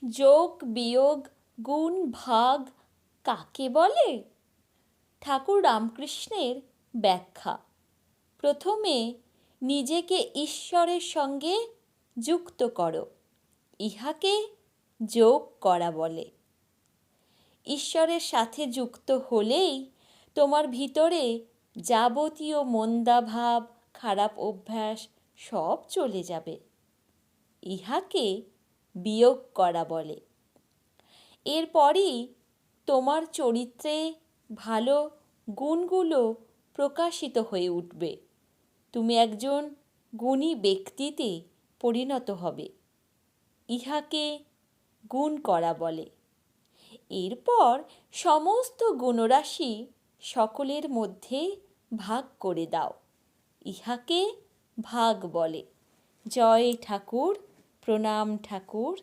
যোগ বিয়োগ গুণ ভাগ কাকে বলে? ঠাকুর রামকৃষ্ণের ব্যাখ্যা। প্রথমে নিজেকে ঈশ্বরের সঙ্গে যুক্ত করো, ইহাকে যোগ করা বলে। ঈশ্বরের সাথে যুক্ত হলেই তোমার ভিতরে যাবতীয় মন্দাভাব, খারাপ অভ্যাস সব চলে যাবে, ইহাকে বিয়োগ করা বলে। এরপরই তোমার চরিত্রে ভালো গুণগুলো প্রকাশিত হয়ে উঠবে, তুমি একজন গুণী ব্যক্তিতে পরিণত হবে, ইহাকে গুণ করা বলে। এরপর সমস্ত গুণরাশি সকলের মধ্যে ভাগ করে দাও, ইহাকে ভাগ বলে। জয় ঠাকুর, প্রণাম ঠাকুর।